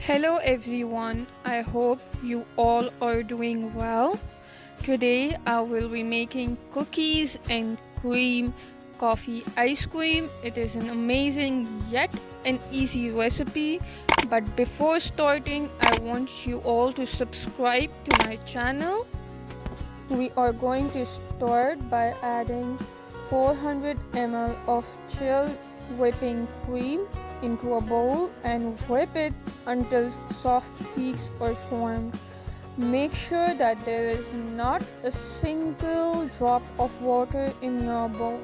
Hello everyone, I hope you all are doing well. Today I will be making cookies and cream coffee ice cream. It is an amazing yet an easy recipe. But before starting, I want you all to subscribe to my channel. We are going to start by adding 400 ml of chilled whipping cream into a bowl and whip it until soft peaks are formed. Make sure that there is not a single drop of water in your bowl.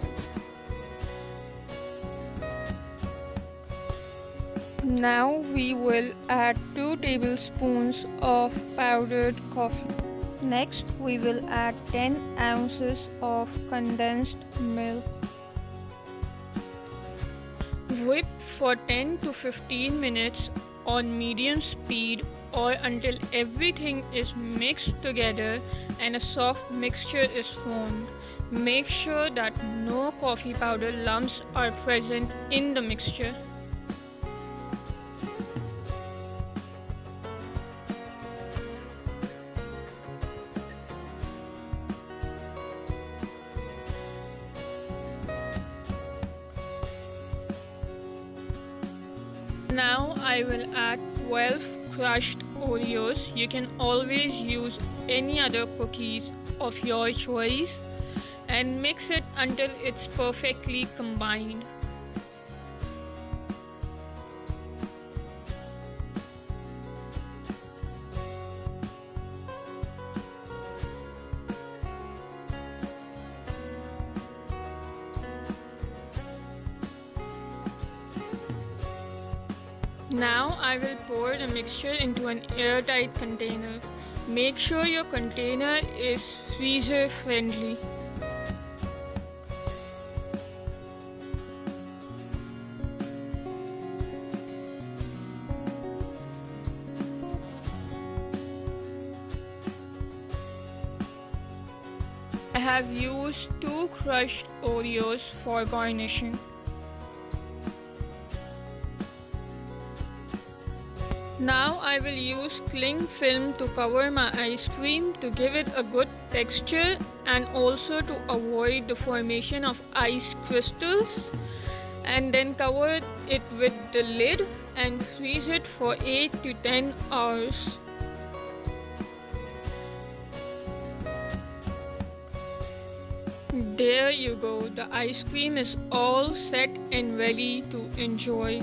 Now we will add 2 tablespoons of powdered coffee. Next we will add 10 ounces of condensed milk. Whip for 10 to 15 minutes on medium speed or until everything is mixed together and a soft mixture is formed. Make sure that no coffee powder lumps are present in the mixture. Now I will add 12 crushed Oreos. You can always use any other cookies of your choice and mix it until it's perfectly combined. Now I will pour the mixture into an airtight container. Make sure your container is freezer friendly. I have used 2 crushed Oreos for garnishing. Now I will use cling film to cover my ice cream to give it a good texture and also to avoid the formation of ice crystals, and then cover it with the lid and freeze it for 8 to 10 hours. There you go, the ice cream is all set and ready to enjoy.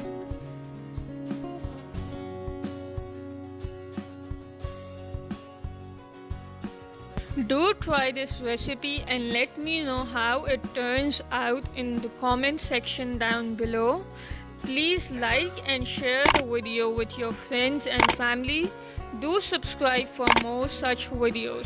Do try this recipe and let me know how it turns out in the comment section down below. Please like and share the video with your friends and family. Do subscribe for more such videos.